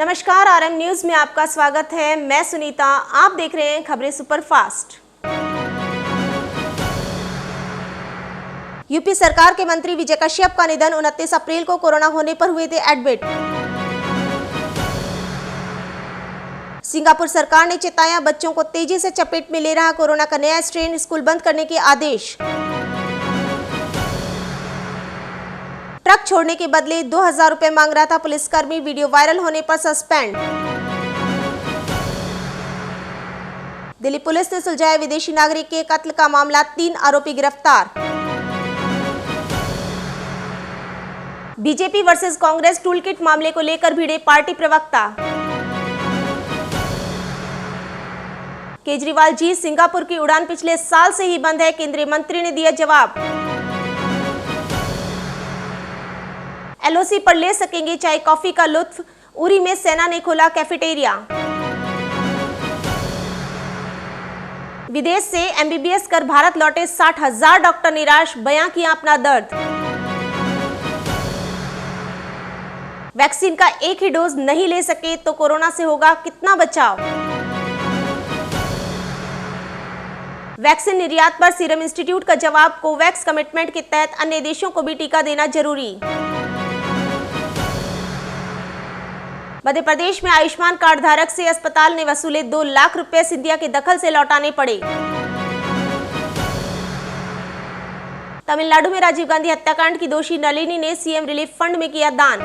नमस्कार, RM news में आपका स्वागत है। मैं सुनीता, आप देख रहे हैं खबरें सुपरफास्ट। यूपी सरकार के मंत्री विजय कश्यप का निधन। 29 अप्रैल को कोरोना होने पर हुए थे एडमिट। सिंगापुर सरकार ने चेताया, बच्चों को तेजी से चपेट में ले रहा कोरोना का नया स्ट्रेन, स्कूल बंद करने के आदेश। ट्रक छोड़ने के बदले 2000 रुपए मांग रहा था पुलिसकर्मी, वीडियो वायरल होने पर सस्पेंड। दिल्ली पुलिस ने सुलझाया विदेशी नागरिक के कत्ल का मामला, 3 आरोपी गिरफ्तार। बीजेपी वर्सेस कांग्रेस टूलकिट मामले को लेकर भिड़े पार्टी प्रवक्ता। केजरीवाल जी, सिंगापुर की उड़ान पिछले साल से ही बंद है, केंद्रीय मंत्री ने दिया जवाब। एलओसी पर ले सकेंगे चाय कॉफी का लुत्फ, उरी में सेना ने खोला कैफेटेरिया। विदेश से एमबीबीएस कर भारत लौटे 60,000 डॉक्टर निराश, बयां किया अपना दर्द। वैक्सीन का एक ही डोज नहीं ले सके तो कोरोना से होगा कितना बचाव। वैक्सीन निर्यात पर सीरम इंस्टीट्यूट का जवाब, कोवैक्स कमिटमेंट के तहत अन्य देशों को भी टीका देना जरूरी। मध्य प्रदेश में आयुष्मान कार्ड धारक से अस्पताल ने वसूले 2 लाख रुपए, सिंधिया के दखल से लौटाने पड़े। तमिलनाडु में राजीव गांधी हत्याकांड की दोषी नलिनी ने सीएम रिलीफ फंड में किया दान।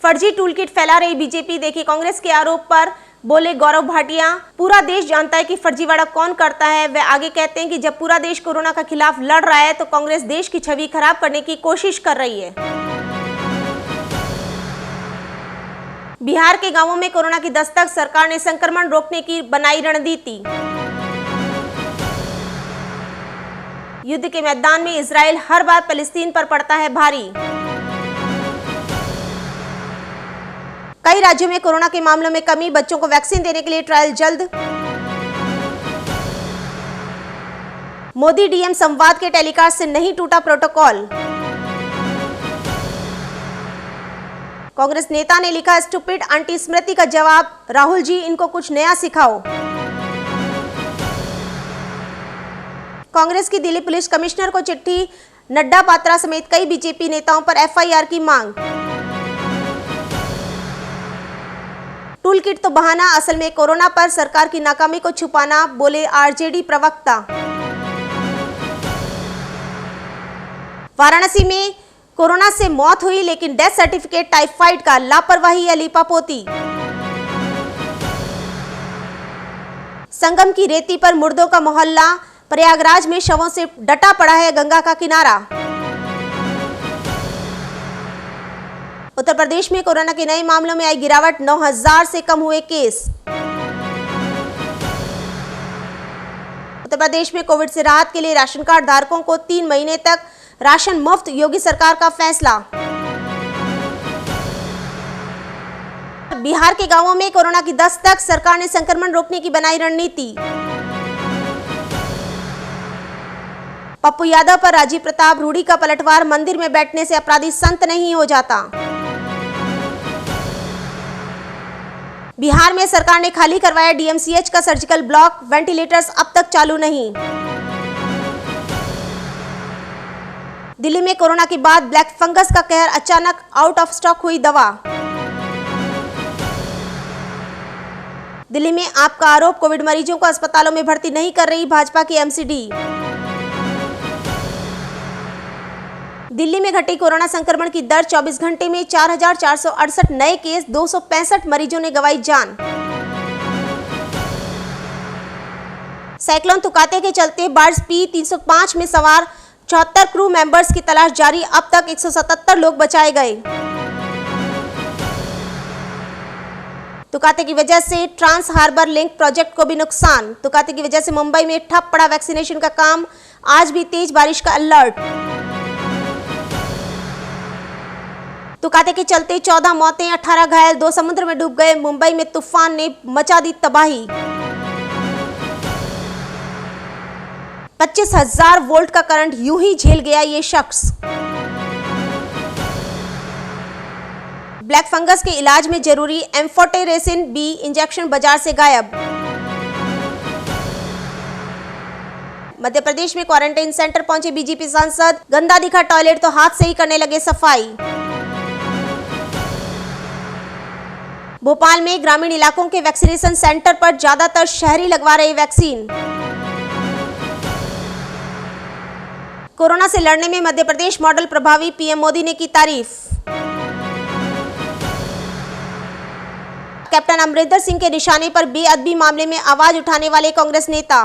फर्जी टूलकिट फैला रही बीजेपी, देखिए कांग्रेस के आरोप पर बोले गौरव भाटिया, पूरा देश जानता है कि फर्जीवाड़ा कौन करता है। वे आगे कहते हैं कि जब पूरा देश कोरोना के खिलाफ लड़ रहा है तो कांग्रेस देश की छवि खराब करने की कोशिश कर रही है। बिहार के गांवों में कोरोना की दस्तक, सरकार ने संक्रमण रोकने की बनाई रणनीति। युद्ध के मैदान में इजराइल हर बार फिलिस्तीन पर पड़ता है भारी। कई राज्यों में कोरोना के मामलों में कमी, बच्चों को वैक्सीन देने के लिए ट्रायल जल्द। मोदी डीएम संवाद के टेलीकास्ट से नहीं टूटा प्रोटोकॉल। कांग्रेस नेता ने लिखा, स्टूपिड आंटी स्मृति का जवाब, राहुल जी इनको कुछ नया सिखाओ। कांग्रेस की दिल्ली पुलिस कमिश्नर को चिट्ठी, नड्डा, पात्रा समेत कई बीजेपी नेताओं पर एफआईआर की मांग। टूलकिट तो बहाना, असल में कोरोना पर सरकार की नाकामी को छुपाना, बोले आरजेडी प्रवक्ता। वाराणसी में कोरोना से मौत हुई, लेकिन डेथ सर्टिफिकेट टाइफाइड का, लापरवाही या लीपापोती। संगम की रेती पर मुर्दों का मोहल्ला, प्रयागराज में शवों से डटा पड़ा है गंगा का किनारा। उत्तर प्रदेश में कोरोना के नए मामलों में आई गिरावट, 9,000 से कम हुए केस। उत्तर प्रदेश में कोविड से राहत के लिए राशन कार्ड धारकों को 3 महीने तक राशन मुफ्त, योगी सरकार का फैसला। बिहार के गांवों में कोरोना की दस्तक, सरकार ने संक्रमण रोकने की बनाई रणनीति। पप्पू यादव पर राजीव प्रताप रूढ़ी का पलटवार, मंदिर में बैठने से अपराधी संत नहीं हो जाता। बिहार में सरकार ने खाली करवाया डीएमसीएच का सर्जिकल ब्लॉक, वेंटिलेटर्स अब तक चालू नहीं। दिल्ली में कोरोना के बाद ब्लैक फंगस का कहर, अचानक आउट ऑफ स्टॉक हुई दवा। दिल्ली में आपका आरोप, कोविड मरीजों को अस्पतालों में भर्ती नहीं कर रही भाजपा की एमसीडी। दिल्ली में घटी कोरोना संक्रमण की दर, 24 घंटे में 4,468 नए केस, 265 मरीजों ने गंवाई जान। साइक्लोन तुकाते के चलते बार्ज P-305 में सवार 74 क्रू मेंबर्स की तलाश जारी, अब तक 177 लोग बचाए गए। तुकाते की वजह से ट्रांस हार्बर लिंक प्रोजेक्ट को भी नुकसान। तुकाते की वजह से मुंबई में ठप पड़ा वैक्सीनेशन का काम, आज भी तेज बारिश का अलर्ट। तुकाते के चलते 14 मौतें, 18 घायल, 2 समुद्र में डूब गए। मुंबई में तूफान ने मचा दी तबाही। 25,000 वोल्ट का करंट यूं ही झेल गया ये शख्स। ब्लैक फंगस के इलाज में जरूरी एम्फोटेरेसिन बी इंजेक्शन बाजार से गायब। मध्य प्रदेश में क्वारंटाइन सेंटर पहुंचे बीजेपी सांसद, गंदा दिखा टॉयलेट तो हाथ से ही करने लगे सफाई। भोपाल में ग्रामीण इलाकों के वैक्सीनेशन सेंटर पर ज्यादातर शहरी लगवा रहे वैक्सीन। कोरोना से लड़ने में मध्य प्रदेश मॉडल प्रभावी, पीएम मोदी ने की तारीफ। कैप्टन अमरिंदर सिंह के निशाने पर बेअदबी मामले में आवाज उठाने वाले कांग्रेस नेता।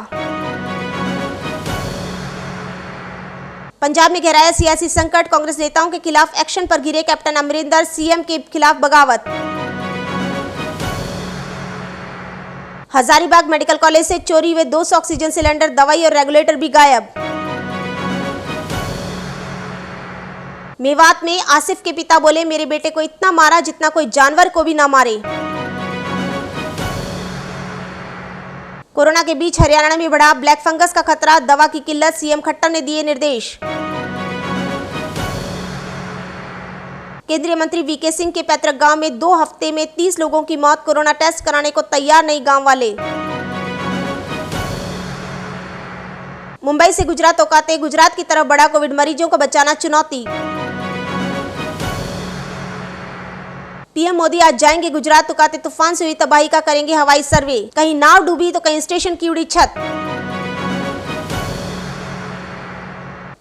पंजाब में गहराया सियासी संकट, कांग्रेस नेताओं के खिलाफ एक्शन पर गिरे कैप्टन अमरिंदर, सीएम के खिलाफ बगावत। हजारीबाग मेडिकल कॉलेज से चोरी हुए 200 ऑक्सीजन सिलेंडर, दवाई और रेगुलेटर भी गायब। मेवात में आसिफ के पिता बोले, मेरे बेटे को इतना मारा जितना कोई जानवर को भी ना मारे। कोरोना के बीच हरियाणा में बढ़ा ब्लैक फंगस का खतरा, दवा की किल्लत, सीएम खट्टर ने दिए निर्देश। केंद्रीय मंत्री वीके सिंह के पैतृक गांव में 2 हफ्ते में 30 लोगों की मौत, कोरोना टेस्ट कराने को तैयार नहीं गांव वाले। मुंबई से गुजरात औकाते, गुजरात की तरफ बढ़ा कोविड मरीजों को बचाना चुनौती। पीएम मोदी आज जाएंगे गुजरात, तुकाते तूफान से हुई तबाही का करेंगे हवाई सर्वे, कहीं नाव डूबी तो कहीं स्टेशन की उड़ी छत।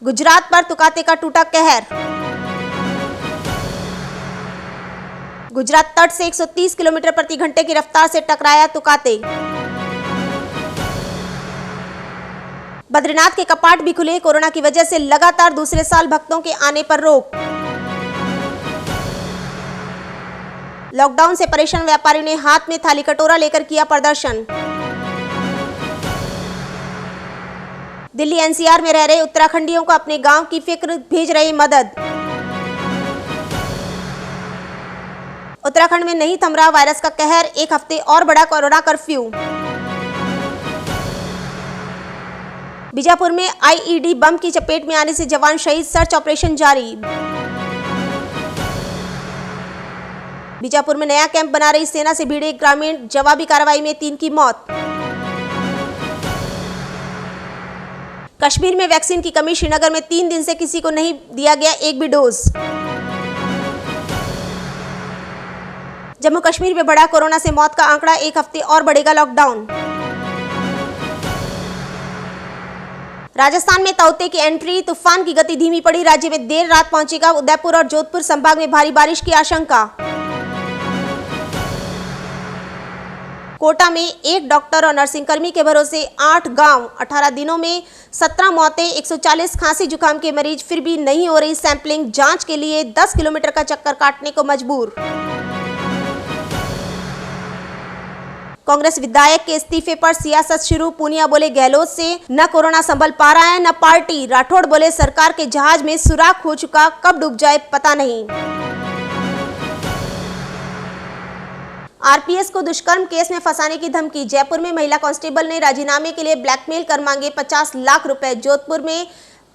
गुजरात पर तुकाते का टूटा कहर। गुजरात तट से 130 किलोमीटर प्रति घंटे की रफ्तार से टकराया तुकाते। बद्रीनाथ के कपाट भी खुले, कोरोना की वजह से लगातार दूसरे साल भक्तों के आने पर रोक। लॉकडाउन से परेशान व्यापारियों ने हाथ में थाली कटोरा लेकर किया प्रदर्शन। दिल्ली एनसीआर में रह रहे उत्तराखंडियों को अपने गांव की फिक्र, भेज रहे मदद। उत्तराखंड में नहीं थम रहा वायरस का कहर, 1 हफ्ते और बढ़ा कोरोना कर्फ्यू। बीजापुर में आईईडी बम की चपेट में आने से जवान शहीद, सर्च ऑपरेशन जारी। बीजापुर में नया कैंप बना रही सेना से भिड़े ग्रामीण, जवाबी कार्रवाई में 3 की मौत। कश्मीर में वैक्सीन की कमी, श्रीनगर में 3 दिन से किसी को नहीं दिया गया एक भी डोज। जम्मू कश्मीर में बढ़ा कोरोना से मौत का आंकड़ा, 1 हफ्ते और बढ़ेगा लॉकडाउन। राजस्थान में ताउते की एंट्री, तूफान की गति धीमी पड़ी, राज्य में देर रात पहुंचेगा, उदयपुर और जोधपुर संभाग में भारी बारिश की आशंका। कोटा में 1 डॉक्टर और नर्सिंग कर्मी के भरोसे 8 गांव, 18 दिनों में 17 मौतें, 140 खांसी जुकाम के मरीज, फिर भी नहीं हो रही सैंपलिंग, जांच के लिए 10 किलोमीटर का चक्कर काटने को मजबूर। कांग्रेस विधायक के इस्तीफे पर सियासत शुरू, पूनिया बोले गहलोत से न कोरोना संभल पा रहा है न पार्टी। राठौड़ बोले सरकार के जहाज में सुराख हो चुका, कब डूब जाए पता नहीं। आरपीएस को दुष्कर्म केस में फंसाने की धमकी, जयपुर में महिला कांस्टेबल ने राजीनामे के लिए ब्लैकमेल कर मांगे 50 लाख रुपए। जोधपुर में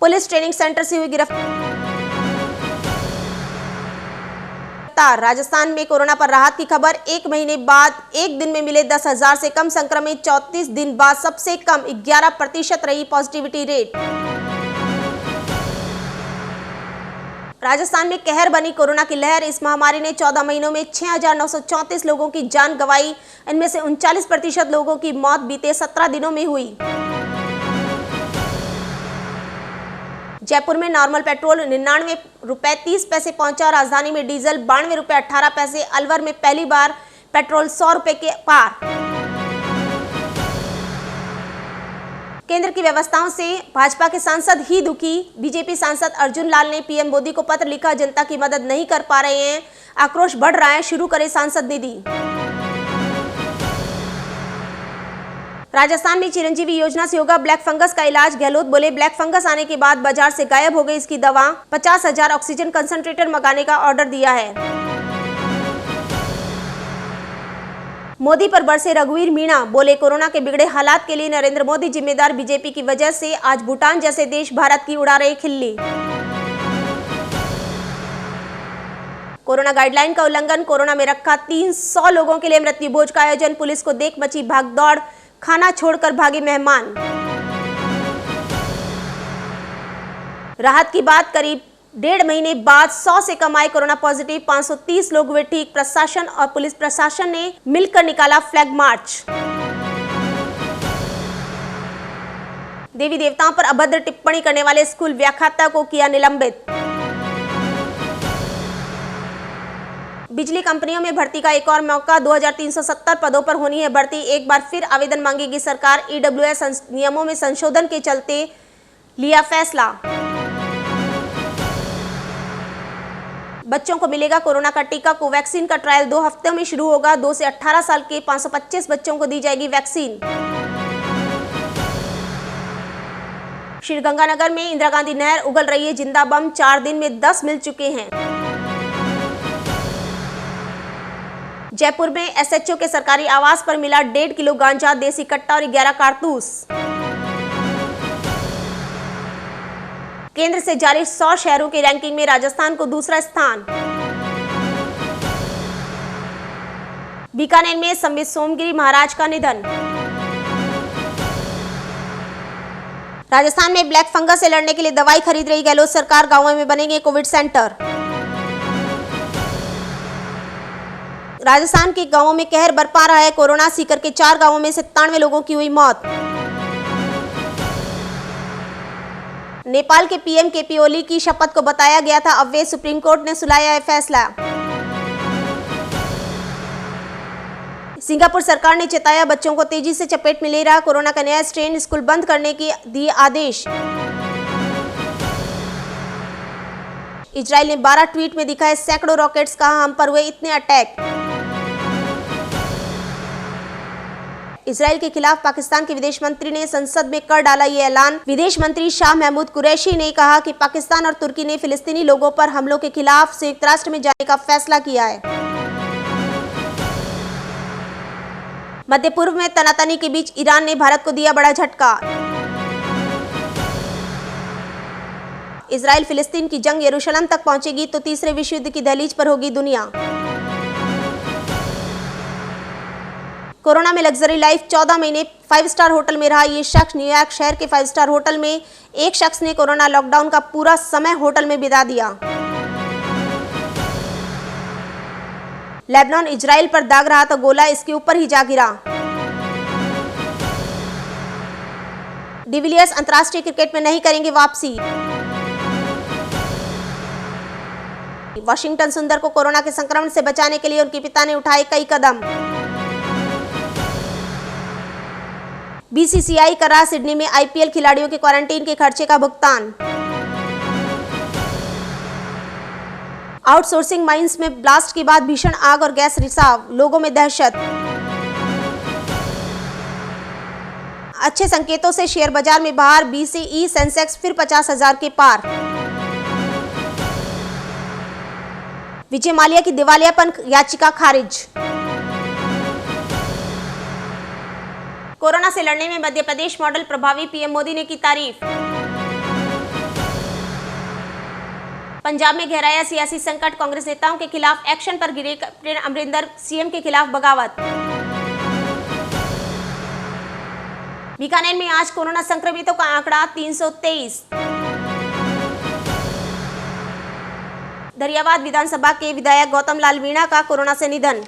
पुलिस ट्रेनिंग सेंटर से हुई गिरफ्तार। राजस्थान में कोरोना पर राहत की खबर, 1 महीने बाद एक दिन में मिले 10,000 से कम संक्रमित, 34 दिन बाद सबसे कम 11% रही पॉजिटिविटी रेट। राजस्थान में कहर बनी कोरोना की लहर, इस महामारी ने 14 महीनों में 6,934 लोगों की जान गंवाई, इनमें से 39% लोगों की मौत बीते 17 दिनों में हुई। जयपुर में नॉर्मल पेट्रोल 99 रुपए 30 पैसे पहुंचा, राजधानी में डीजल 92 रुपए 18 पैसे, अलवर में पहली बार पेट्रोल 100 रुपए के पार। केंद्र की व्यवस्थाओं से भाजपा के सांसद ही दुखी, बीजेपी सांसद अर्जुन लाल ने पीएम मोदी को पत्र लिखा, जनता की मदद नहीं कर पा रहे हैं, आक्रोश बढ़ रहा है, शुरू करें सांसद निधि। राजस्थान में चिरंजीवी योजना से होगा ब्लैक फंगस का इलाज, गहलोत बोले ब्लैक फंगस आने के बाद बाजार से गायब हो गई इसकी दवा, 50,000 ऑक्सीजन कंसंट्रेटर मंगाने का ऑर्डर दिया है। मोदी पर बरसे रघुवीर मीणा, बोले कोरोना के बिगड़े हालात के लिए नरेंद्र मोदी जिम्मेदार, बीजेपी की वजह से आज भूटान जैसे देश भारत की उड़ा रहे खिल्ली। कोरोना गाइडलाइन का उल्लंघन, कोरोना में रखा 300 लोगों के लिए मृत्यु भोज का आयोजन, पुलिस को देख मची भागदौड़, खाना छोड़कर भागे मेहमान। राहत की बात, करीब 1.5 महीने बाद 100 से कम आए कोरोना पॉजिटिव, 530 लोग हुए ठीक। प्रशासन और पुलिस प्रशासन ने मिलकर निकाला फ्लैग मार्च। देवी देवताओं पर अभद्र टिप्पणी करने वाले स्कूल व्याख्याता को किया निलंबित। बिजली कंपनियों में भर्ती का एक और मौका, 2370 पदों पर होनी है भर्ती। एक बार फिर आवेदन मांगेगी सरकार। ईडब्ल्यूएस नियमों में संशोधन के चलते लिया फैसला। बच्चों को मिलेगा कोरोना का टीका। कोवैक्सीन का ट्रायल 2 हफ्तों में शुरू होगा। 2 से 18 साल के 525 बच्चों को दी जाएगी वैक्सीन। श्रीगंगानगर में इंदिरा गांधी नहर उगल रही है जिंदा बम, 4 दिन में 10 मिल चुके हैं। जयपुर में एसएचओ के सरकारी आवास पर मिला 1.5 किलो गांजा, देसी कट्टा और 11 कारतूस। केंद्र से जारी 100 शहरों की रैंकिंग में राजस्थान को दूसरा स्थान। बीकानेर में संबित सोमगिरी महाराज का निधन। राजस्थान में ब्लैक फंगस से लड़ने के लिए दवाई खरीद रही गहलोत सरकार, गांवों में बनेंगे कोविड सेंटर। राजस्थान के गांवों में कहर बरपा रहा है कोरोना, सीकर के 4 गांवों में 97 लोगों की हुई मौत। नेपाल के पीएम केपी ओली की शपथ को बताया गया था अवैध, सुप्रीम कोर्ट ने सुनाया है फैसला। सिंगापुर सरकार ने चेताया बच्चों को तेजी से चपेट में ले रहा कोरोना का नया स्ट्रेन, स्कूल बंद करने के दिए आदेश। इजराइल ने 12 ट्वीट में दिखाए सैकड़ों रॉकेट्स, कहा हम पर हुए इतने अटैक। इजराइल के खिलाफ पाकिस्तान के विदेश मंत्री ने संसद में कर डाला ये ऐलान। विदेश मंत्री शाह महमूद कुरैशी ने कहा कि पाकिस्तान और तुर्की ने फिलिस्तीनी लोगों पर हमलों के खिलाफ संयुक्त राष्ट्र में जाने का फैसला किया है। मध्य पूर्व में तनातनी के बीच ईरान ने भारत को दिया बड़ा झटका। इजराइल फिलिस्तीन की जंग यरूशलेम तक पहुंचेगी तो तीसरे विश्व युद्ध की दहलीज पर होगी दुनिया। कोरोना में लग्जरी लाइफ, 14 महीने 5 स्टार होटल में रहा ये शख्स। न्यूयॉर्क शहर के 5 स्टार होटल में एक शख्स ने कोरोना लॉकडाउन का पूरा समय होटल में बिता दिया। लेबनान इजराइल पर दाग रहा तो गोला इसके ऊपर ही जा गिरा। डिविलियर्स अंतर्राष्ट्रीय क्रिकेट में नहीं करेंगे वापसी। वाशिंगटन सुंदर को कोरोना के संक्रमण से बचाने के लिए उनके पिता ने उठाए कई कदम। बीसीसीआई कर रहा सिडनी में आईपीएल खिलाड़ियों के क्वारंटीन के खर्चे का भुगतान। आउटसोर्सिंग माइंस में ब्लास्ट के बाद भीषण आग और गैस रिसाव, लोगों में दहशत। अच्छे संकेतों से शेयर बाजार में बहार, बीसीई सेंसेक्स फिर 50,000 के पार। विजय माल्या की दिवालियापन याचिका खारिज। कोरोना से लड़ने में मध्य प्रदेश मॉडल प्रभावी, पीएम मोदी ने की तारीफ। पंजाब में गहराया सियासी संकट, कांग्रेस नेताओं के खिलाफ एक्शन पर गिरे कैप्टन अमरिंदर, सीएम के खिलाफ बगावत। बीकानेर में आज कोरोना संक्रमितों का आंकड़ा 323। दरियाबाद विधानसभा के विधायक गौतम लाल वीणा का कोरोना से निधन।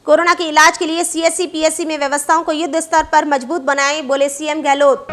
कोरोना के इलाज के लिए सीएससी पीएससी में व्यवस्थाओं को युद्ध स्तर पर मजबूत बनाएं, बोले सीएम गहलोत।